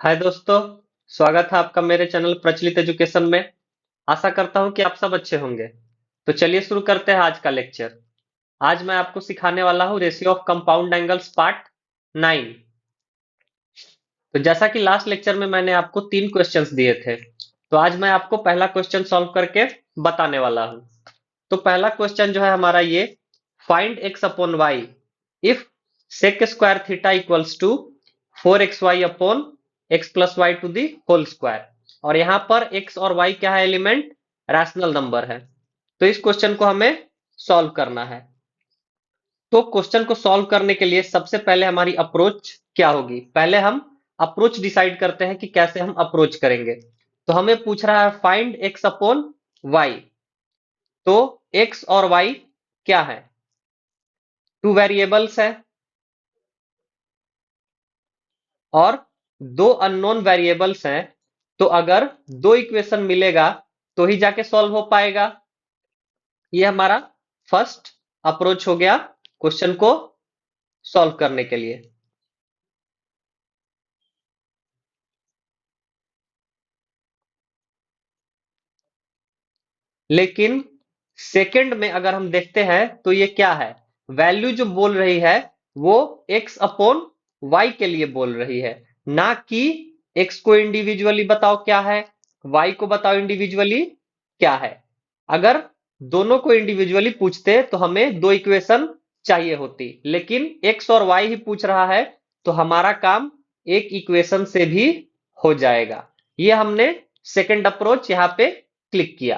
हाय दोस्तों। स्वागत है आपका मेरे चैनल प्रचलित एजुकेशन में। आशा करता हूं कि आप सब अच्छे होंगे। तो चलिए शुरू करते हैं आज का लेक्चर। आज मैं आपको सिखाने वाला हूं ratio of compound angles part 9। तो जैसा कि लास्ट लेक्चर में मैंने आपको 3 क्वेश्चंस दिए थे, तो आज मैं आपको पहला क्वेश्चन सॉल्व करके बताने वाला हूं। तो पहला क्वेश्चन जो है हमारा ये, find x upon y if sec square theta equals to 4xy upon x plus y to the whole square. और यहां पर एक्स और वाई क्या है, एलिमेंट रैशनल नंबर है। तो इस क्वेश्चन को हमें सॉल्व करना है। तो क्वेश्चन को सॉल्व करने के लिए सबसे पहले हमारी अप्रोच क्या होगी, पहले हम अप्रोच डिसाइड करते हैं कि कैसे हम अप्रोच करेंगे। तो हमें पूछ रहा है फाइंड एक्स अपॉन वाई। तो एक्स और वाई क्या है, टू वेरिएबल्स है और दो अननोन वेरिएबल्स हैं। तो अगर दो इक्वेशन मिलेगा तो ही जाके सॉल्व हो पाएगा। ये हमारा फर्स्ट अप्रोच हो गया क्वेश्चन को सॉल्व करने के लिए। लेकिन सेकंड में अगर हम देखते हैं तो ये क्या है, वैल्यू जो बोल रही है वो x अपॉन वाई के लिए बोल रही है, ना कि x को इंडिविजुअली बताओ क्या है, y को बताओ इंडिविजुअली क्या है। अगर दोनों को इंडिविजुअली पूछते तो हमें दो इक्वेशन चाहिए होती, लेकिन x और y ही पूछ रहा है तो हमारा काम एक इक्वेशन से भी हो जाएगा। ये हमने सेकंड अप्रोच यहां पे क्लिक किया।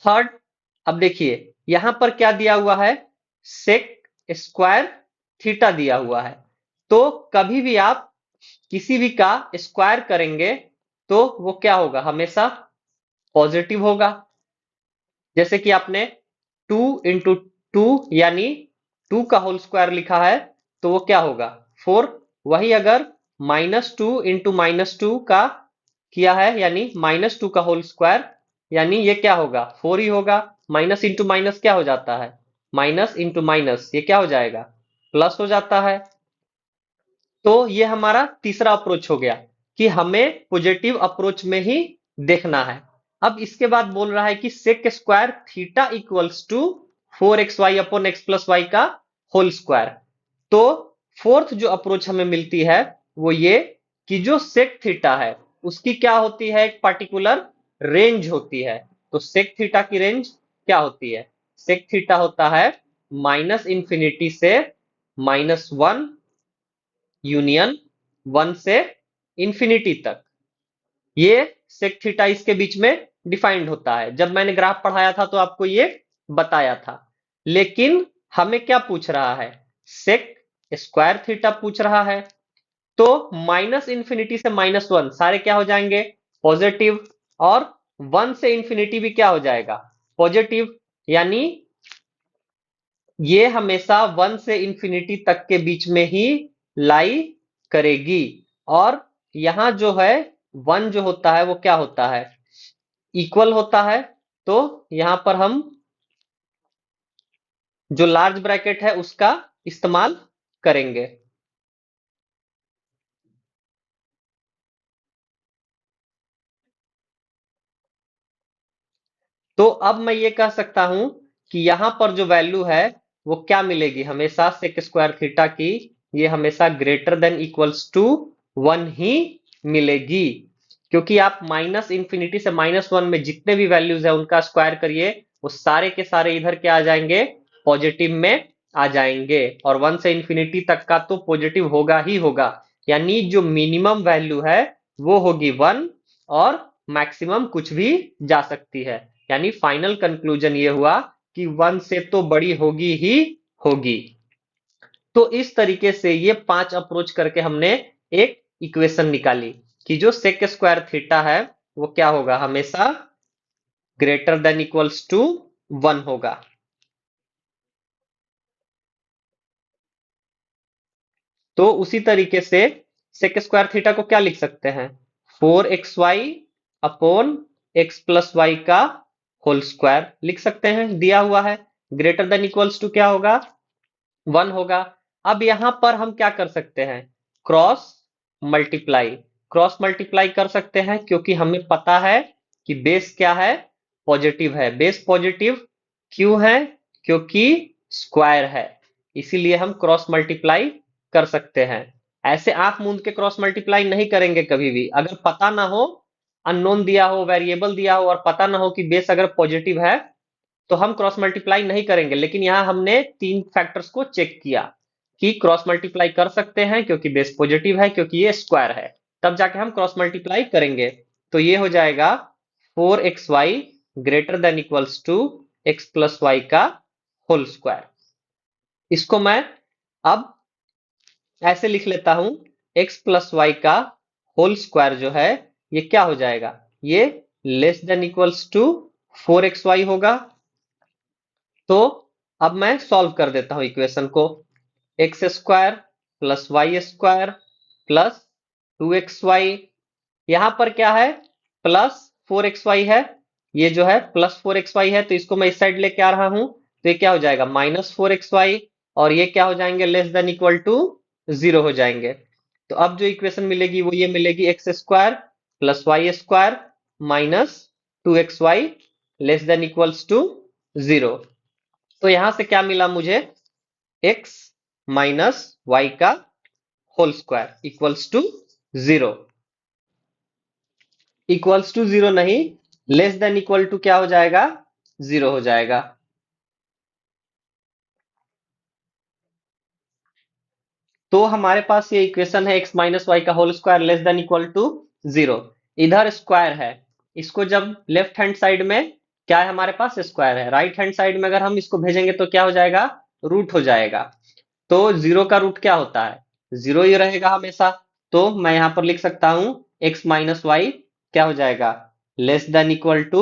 थर्ड, अब देखिए यहां पर क्या दिया हुआ है, सेक स्क्वायर थीटा दिया हुआ है। तो कभी भी आप किसी भी का स्क्वायर करेंगे तो वो क्या होगा, हमेशा पॉजिटिव होगा। जैसे कि आपने 2 इंटू 2 यानी 2 का होल स्क्वायर लिखा है तो वो क्या होगा 4। वही अगर -2 इंटू -2 का किया है यानी -2 का होल स्क्वायर, यानी ये क्या होगा 4 ही होगा। माइनस इंटू माइनस क्या हो जाता है, माइनस इंटू माइनस ये क्या हो जाएगा, प्लस हो जाता है। तो ये हमारा तीसरा अप्रोच हो गया कि हमें पॉजिटिव अप्रोच में ही देखना है। अब इसके बाद बोल रहा है कि sec square theta equals to 4xy upon x plus y का होल स्क्वायर। तो फोर्थ जो अप्रोच हमें मिलती है वो ये कि जो सेक थीटा है उसकी क्या होती है, एक पर्टिकुलर रेंज होती है। तो सेक थीटा की रेंज क्या होती है, सेक थीटा होता है -इंफिनिटी से -1 यूनियन 1 से इंफिनिटी तक। ये सेक थीटा इसके बीच में डिफाइंड होता है। जब मैंने ग्राफ पढ़ाया था तो आपको ये बताया था। लेकिन हमें क्या पूछ रहा है, सेक स्क्वायर थीटा पूछ रहा है। तो माइनस इंफिनिटी से -1 सारे क्या हो जाएंगे, पॉजिटिव। और 1 से इंफिनिटी भी क्या हो जाएगा, पॉजिटिव। यानी ये हमेशा 1 से इंफिनिटी तक के बीच में ही लाई करेगी। और यहां जो है 1 जो होता है वो क्या होता है, इक्वल होता है। तो यहां पर हम जो लार्ज ब्रैकेट है उसका इस्तेमाल करेंगे। तो अब मैं ये कह सकता हूं कि यहां पर जो वैल्यू है वो क्या मिलेगी, हमेशा सेक स्क्वायर थीटा की ये हमेशा ग्रेटर देन इक्वल्स टू 1 ही मिलेगी। क्योंकि आप माइनस इंफिनिटी से -1 में जितने भी वैल्यूज है उनका स्क्वायर करिए, वो सारे के सारे इधर के आ जाएंगे, पॉजिटिव में आ जाएंगे। और 1 से इंफिनिटी तक का तो पॉजिटिव होगा ही होगा। यानी जो मिनिमम वैल्यू है वो होगी 1 और मैक्सिमम कुछ भी जा सकती है। यानी फाइनल कंक्लूजन ये हुआ कि 1 से तो बड़ी होगी ही होगी। तो इस तरीके से ये 5 अप्रोच करके हमने एक इक्वेशन निकाली कि जो सेक स्क्वायर थीटा है वो क्या होगा, हमेशा ग्रेटर देन इक्वल्स टू 1 होगा। तो उसी तरीके से सेक स्क्वायर थीटा को क्या लिख सकते हैं, 4xy upon x plus y का होल स्क्वायर लिख सकते हैं, दिया हुआ है। ग्रेटर देन इक्वल्स टू क्या होगा, 1 होगा। अब यहां पर हम क्या कर सकते हैं, क्रॉस मल्टीप्लाई, क्रॉस मल्टीप्लाई कर सकते हैं क्योंकि हमें पता है कि बेस क्या है, पॉजिटिव है। बेस पॉजिटिव क्यों है, क्योंकि स्क्वायर है, इसीलिए हम क्रॉस मल्टीप्लाई कर सकते हैं। ऐसे आंख मूंद के क्रॉस मल्टीप्लाई नहीं करेंगे कभी भी। अगर पता ना हो, अननोन दिया हो, वेरिएबल दिया हो और पता ना हो कि बेस अगर पॉजिटिव है तो हम क्रॉस मल्टीप्लाई नहीं करेंगे। लेकिन यहाँ हमने तीन फैक्टर्स को चेक किया कि क्रॉस मल्टीप्लाई कर सकते हैं क्योंकि बेस पॉजिटिव है, क्योंकि ये स्क्वायर है, तब जाके हम क्रॉस मल्टीप्लाई करेंगे। तो ये हो जाएगा 4xy greater than equals to x plus y का होल स्क्वायर। इसको मैं अब ऐसे लिख लेता हूं, x प्लस वाई का होल स्क्वायर जो है ये क्या हो जाएगा, ये less than equals to 4xy होगा। तो अब मैं सॉल्व कर देता हूं इक्वेशन को। X square plus y square plus 2xy, यहां पर क्या है, प्लस 4xy है, ये जो है प्लस 4xy है, तो इसको मैं इस साइड लेके आ रहा हूं, तो ये क्या हो जाएगा माइनस 4xy, और ये क्या हो जाएंगे लेस देन इक्वल टू 0 हो जाएंगे। तो अब जो इक्वेशन मिलेगी वो ये मिलेगी, x square plus y square minus 2xy less than equals to 0। तो यहां से क्या मिला मुझे, x माइनस वाई का whole square equals to 0। Equals to 0 नहीं, लेस देन इक्वल टू क्या हो जाएगा, 0 हो जाएगा। तो हमारे पास ये इक्वेशन है x माइनस वाई का whole square less than equal to 0। इधर स्क्वायर है, इसको जब लेफ्ट हैंड साइड में क्या है, हमारे पास स्क्वायर है, राइट हैंड साइड में अगर हम इसको भेजेंगे तो क्या हो जाएगा, रूट हो जाएगा। तो 0 का रूट क्या होता है, 0 ही रहेगा हमेशा। तो मैं यहां पर लिख सकता हूं x माइनस वाई क्या हो जाएगा, लेस देन इक्वल टू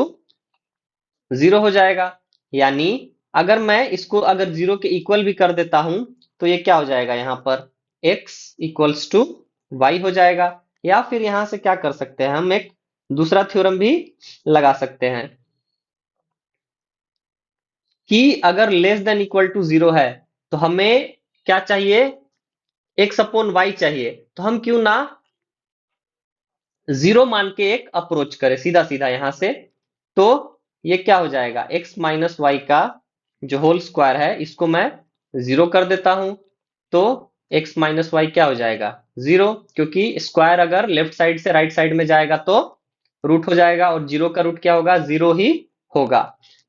0 हो जाएगा। यानी अगर मैं इसको अगर 0 के इक्वल भी कर देता हूं तो ये क्या हो जाएगा, यहां पर x इक्वल्स टू वाई हो जाएगा। या फिर यहां से क्या कर सकते हैं, हम एक दूसरा थ्योरम भी लगा सकते हैं कि अगर लेस देन इक्वल टू 0 है तो हमें क्या चाहिए, x अपॉन वाई चाहिए। तो हम क्यों ना 0 मान के एक अप्रोच करें सीधा सीधा यहां से। तो ये क्या हो जाएगा, x माइनस वाई का जो होल स्क्वायर है इसको मैं 0 कर देता हूं। तो x माइनस वाई क्या हो जाएगा, 0, क्योंकि स्क्वायर अगर लेफ्ट साइड से राइट साइड में जाएगा तो रूट हो जाएगा, और 0 का रूट क्या होगा, 0 ही होगा।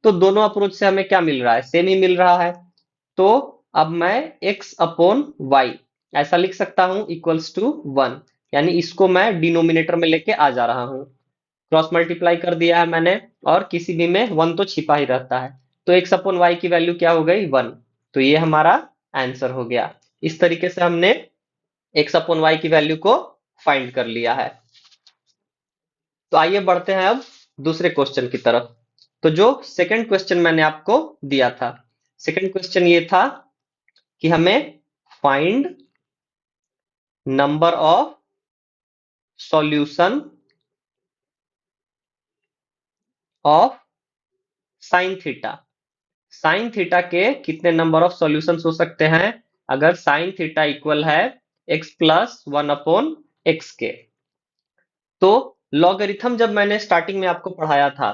तो दोनों अप्रोच से हमें क्या मिल रहा है, सेम ही मिल रहा है। तो अब मैं x अपॉन वाई ऐसा लिख सकता हूं इक्वल्स टू 1, यानी इसको मैं डिनोमिनेटर में लेके आ जा रहा हूं। क्रॉस मल्टीप्लाई कर दिया है मैंने, और किसी भी में 1 तो छिपा ही रहता है। तो x अपॉन वाई की वैल्यू क्या हो गई, 1। तो ये हमारा आंसर हो गया। इस तरीके से हमने x अपॉन वाई की वैल्यू को फाइंड कर लिया है। तो आइए बढ़ते हैं अब दूसरे क्वेश्चन की तरफ। तो जो सेकंड क्वेश्चन मैंने आपको दिया था, सेकंड क्वेश्चन ये था कि हमें find number of solution of sine theta. Sine theta के कितने नंबर ऑफ सॉल्यूशंस हो सकते हैं अगर साइन थीटा इक्वल है x प्लस 1 अपॉन एक्स के। तो लॉगरिथम जब मैंने स्टार्टिंग में आपको पढ़ाया था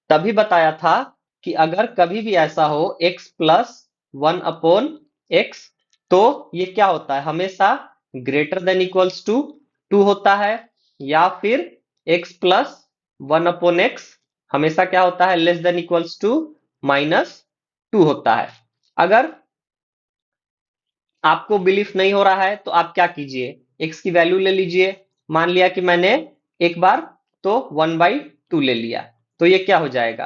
तभी बताया था कि अगर कभी भी ऐसा हो x प्लस 1 अपॉन एक्स, तो ये क्या होता है, हमेशा ग्रेटर देन इक्वल्स टू 2 होता है, या फिर x प्लस 1 अपॉन एक्स हमेशा क्या होता है, less than equals to minus 2 होता है। अगर आपको बिलीफ नहीं हो रहा है तो आप क्या कीजिए, x की वैल्यू ले लीजिए। मान लिया कि मैंने एक बार तो 1/2 ले लिया, तो ये क्या हो जाएगा,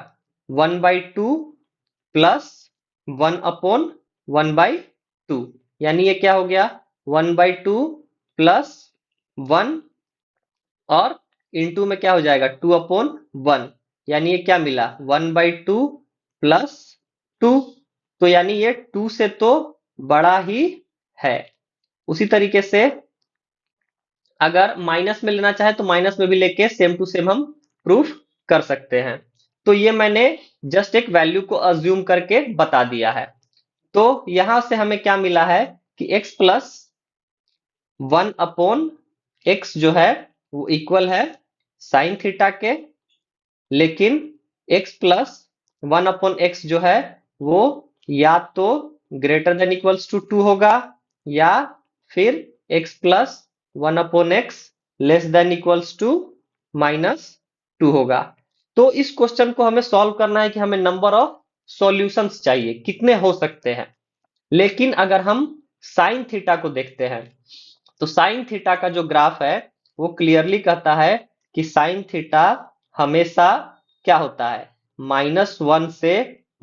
1/2 प्लस 1 अपॉन 1/2, यानी ये क्या हो गया, 1/2 प्लस 1, और इनटू में क्या हो जाएगा 2 अपॉन 1, यानी ये क्या मिला 1/2 प्लस 2। तो यानी ये 2 से तो बड़ा ही है। उसी तरीके से अगर माइनस में लेना चाहे तो माइनस में भी लेके सेम टू सेम हम प्रूफ कर सकते हैं। तो ये मैंने जस्ट एक वैल्यू को अज्यूम करके बता दिया है। तो यहां से हमें क्या मिला है कि x प्लस 1 अपॉन x जो है वो इक्वल है साइन थीटा के, लेकिन x प्लस 1/x जो है वो या तो ग्रेटर देन इक्वल्स टू 2 होगा, या फिर x प्लस 1/x less than equals to -2 होगा। तो इस क्वेश्चन को हमें सॉल्व करना है कि हमें नंबर ऑफ सॉल्यूशंस चाहिए, कितने हो सकते हैं। लेकिन अगर हम साइन थीटा को देखते हैं तो साइन थीटा का जो ग्राफ है वो क्लियरली कहता है कि साइन थीटा हमेशा क्या होता है, -1 से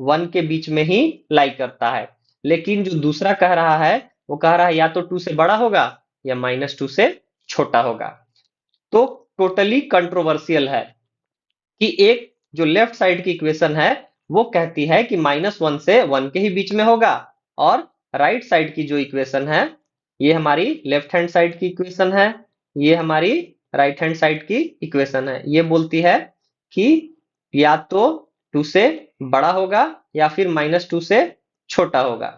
1 के बीच में ही लाई करता है। लेकिन जो दूसरा कह रहा है वो कह रहा है या तो 2 से बड़ा होगा या -2 से छोटा होगा। तो टोटली कंट्रोवर्शियल है कि एक जो लेफ्ट साइड की इक्वेशन है वो कहती है कि -1 से 1 के ही बीच में होगा, और राइट साइड की जो इक्वेशन है, ये हमारी लेफ्ट हैंड साइड की इक्वेशन है, ये हमारी राइट हैंड साइड की इक्वेशन है, ये बोलती है कि या तो 2 से बड़ा होगा या फिर -2 से छोटा होगा।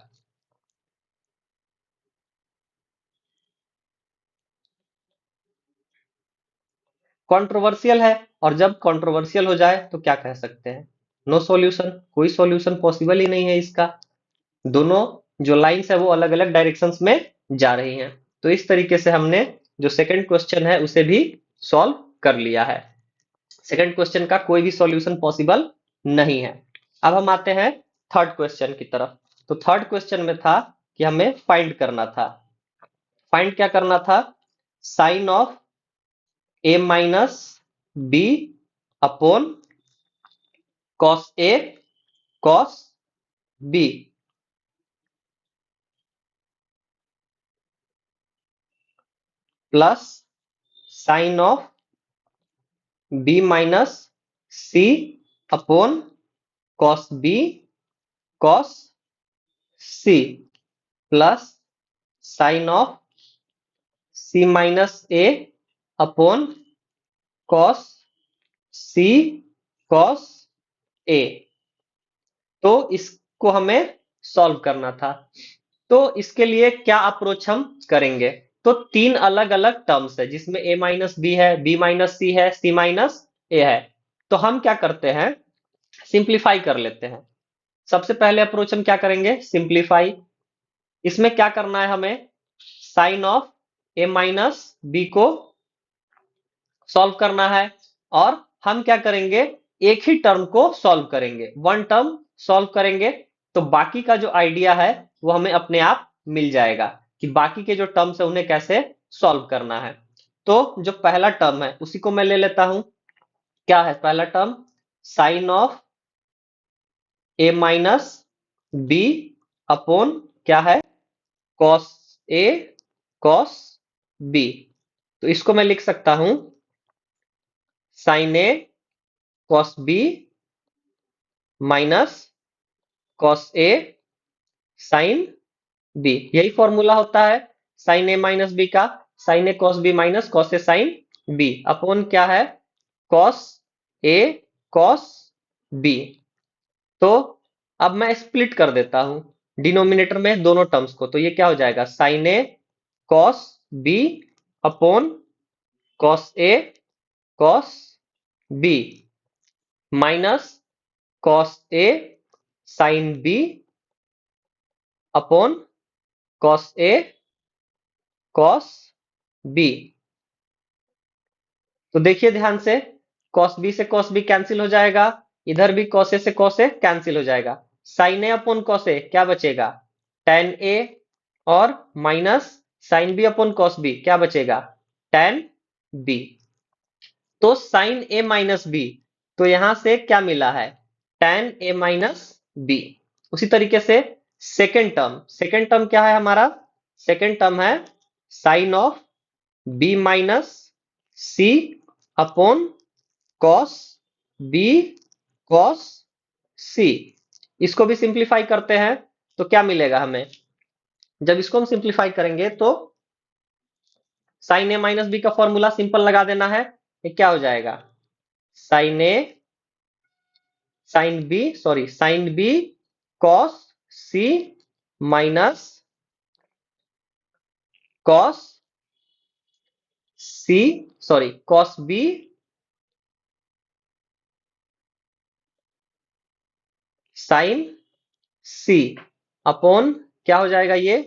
कंट्रोवर्शियल है, और जब कंट्रोवर्शियल हो जाए तो क्या कह सकते हैं, नो सॉल्यूशन, कोई सॉल्यूशन पॉसिबल ही नहीं है इसका। दोनों जो लाइंस है वो अलग अलग डायरेक्शंस में जा रही हैं। तो इस तरीके से हमने जो सेकंड क्वेश्चन है उसे भी सॉल्व कर लिया है। सेकंड क्वेश्चन का कोई भी सॉल्यूशन पॉसिबल नहीं है। अब हम आते हैं थर्ड क्वेश्चन की तरफ। तो थर्ड क्वेश्चन में था कि हमें फाइंड करना था, फाइंड क्या करना था, sine of a minus B upon cos A cos B plus sine of b minus C upon cos B cos C plus sine of C minus A upon cos C cos A. तो इसको हमें solve करना था। तो इसके लिए क्या approach हम करेंगे, तो तीन अलग अलग टर्म्स है जिसमें a माइनस बी है, b माइनस सी है, c माइनस ए है। तो हम क्या करते हैं, सिंप्लीफाई कर लेते हैं। सबसे पहले अप्रोच हम क्या करेंगे, सिंप्लीफाई। इसमें क्या करना है हमें, sine of A minus B को सॉल्व करना है, और हम क्या करेंगे, एक ही टर्म को सॉल्व करेंगे, वन टर्म सॉल्व करेंगे। तो बाकी का जो आइडिया है वो हमें अपने आप मिल जाएगा कि बाकी के जो टर्म्स है उन्हें कैसे सॉल्व करना है। तो जो पहला टर्म है उसी को मैं ले लेता हूं। क्या है पहला term, sine of A minus B upon क्या है, कॉस ए कॉस बी। तो इसको मैं लिख सकता हूं sign A cos B minus cos A sine B. यही फॉर्मूला होता है साइन ए माइनस बी का, sign A cos B minus cos A sign B upon क्या है, कॉस ए कॉस बी। तो अब मैं स्प्लिट कर देता हूं डिनोमिनेटर में दोनों टर्म्स को, तो ये क्या हो जाएगा, sine A cos B upon cos A cos B minus cos A sign B upon cos A cos B. तो देखिए ध्यान से, कॉस बी से कॉस बी कैंसिल हो जाएगा, इधर भी कॉस ए से कॉस ए कैंसिल हो जाएगा, sine A upon cos A क्या बचेगा, टेन ए, और minus sine B upon cos B क्या बचेगा, टेन बी। तो साइन ए माइनस बी, तो यहां से क्या मिला है, टेन ए माइनस बी। उसी तरीके से सेकेंड टर्म क्या है हमारा, सेकेंड टर्म है sine of B minus C upon cos B cos C. इसको भी सिंप्लीफाई करते हैं तो क्या मिलेगा हमें, जब इसको हम सिंप्लीफाई करेंगे तो साइन ए माइनस बी का फॉर्मूला सिंपल लगा देना है, ये क्या हो जाएगा, साइन ए साइन बी कॉस सी माइनस कॉस सी sorry cos B sign C upon क्या हो जाएगा ये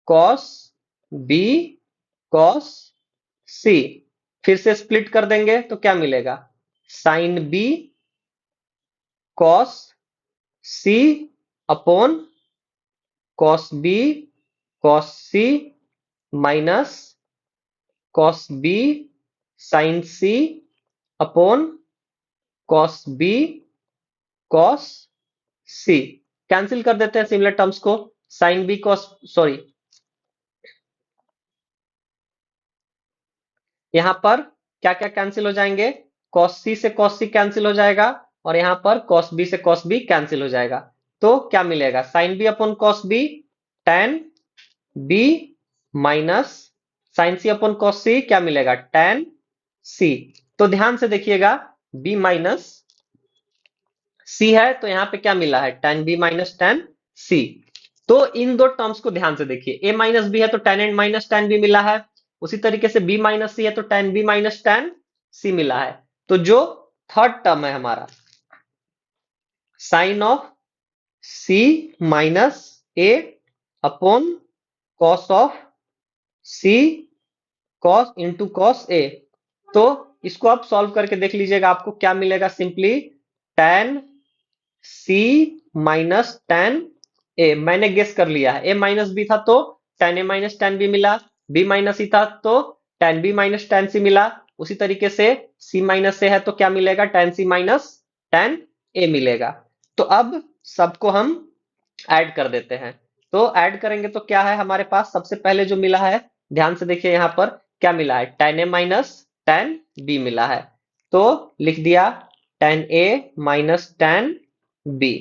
कॉस बी कॉस सी। फिर से स्प्लिट कर देंगे तो क्या मिलेगा साइन बी कॉस सी अपॉन कॉस बी कॉस सी minus cos B sign C upon cos B cos सी। कैंसिल कर देते हैं सिमिलर टर्म्स को साइन बी कॉस सॉरी यहां पर क्या क्या कैंसिल हो जाएंगे कॉस सी से कॉस सी कैंसिल हो जाएगा और यहां पर कॉस बी से कॉस बी कैंसिल हो जाएगा। तो क्या मिलेगा sine B upon cos B tan B minus sine C upon cos C क्या मिलेगा टेन सी। तो ध्यान से देखिएगा बी माइनस सी है तो यहां पे क्या मिला है टेन बी माइनस टेन सी। तो इन दो टर्म्स को ध्यान से देखिए ए माइनस बी है तो tan and minus tan B मिला है उसी तरीके से बी माइनस सी है तो tan B minus tan C मिला है। तो जो थर्ड टर्म है हमारा sine of C minus A upon cos of C cos into cos A. तो इसको आप सॉल्व करके देख लीजिएगा आपको क्या मिलेगा simply ten C minus tan ए। मैंने गेस कर लिया है ए माइनस बी था तो ten A minus tan B मिला बी माइनस सी था तो tan B minus tan C मिला उसी तरीके से सी माइनस से है तो क्या मिलेगा टेन सी माइनस टेन ए मिलेगा। तो अब सबको हम ऐड कर देते हैं तो ऐड करेंगे तो क्या है हमारे पास सबसे पहले जो मिला है ध्यान से देखिए यहां पर क्या मिला है tan A minus tan B मिला है तो लिख दिया tan A minus tan B.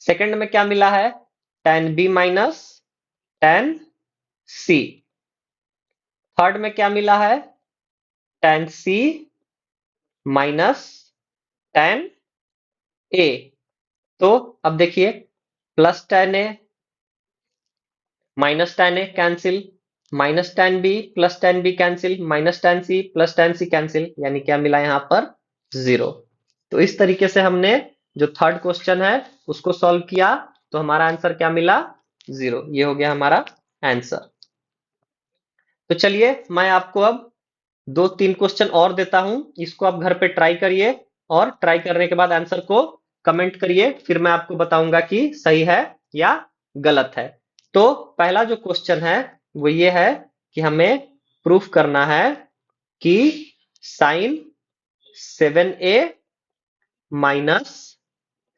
Second में क्या मिला है tan B minus tan C. Third में क्या मिला है tan C minus tan A. तो अब देखिए plus tan A minus tan A cancel minus tan B plus tan B cancel minus tan C plus tan C cancel यानी क्या मिला यहां पर जीरो। तो इस तरीके से हमने जो थर्ड क्वेश्चन है उसको सॉल्व किया तो हमारा आंसर क्या मिला जीरो। ये हो गया हमारा आंसर। तो चलिए मैं आपको अब दो तीन क्वेश्चन और देता हूं इसको आप घर पे ट्राई करिए और ट्राई करने के बाद आंसर को कमेंट करिए फिर मैं आपको बताऊंगा कि सही है या गलत है। तो पहला जो क्वेश्चन है वो ये है कि हमें प्रूफ करना है कि sine 7a minus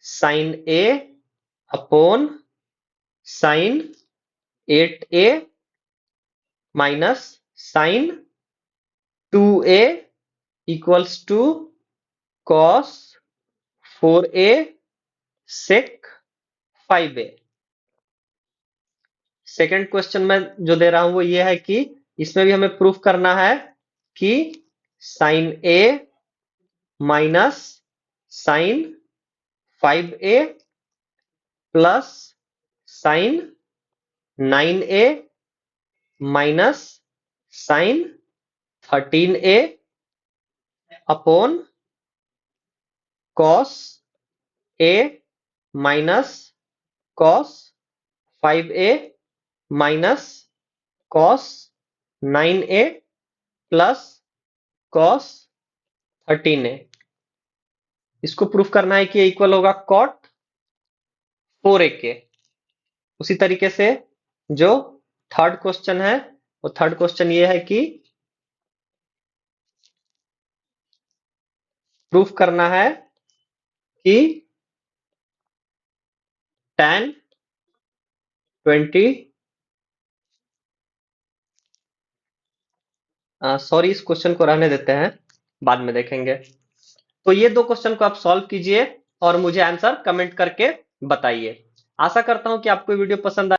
sine a upon sine 8a minus sine 2a equals to cos 4a sec 5a। Second question में जो दे रहा हूं वो ये है कि इसमें भी हमें प्रूफ करना है कि sine a minus sine 5a plus sine 9a minus sine 13a upon cos a minus cos 5a minus cos 9a plus cos 13a। इसको प्रूफ करना है कि इक्वल होगा कॉट 4a के। उसी तरीके से जो थर्ड क्वेश्चन है वो थर्ड क्वेश्चन ये है कि प्रूफ करना है कि tan 20 सॉरी इस क्वेश्चन को रहने देते हैं बाद में देखेंगे। तो ये दो क्वेश्चन को आप सॉल्व कीजिए और मुझे आंसर कमेंट करके बताइए। आशा करता हूं कि आपको वीडियो पसंद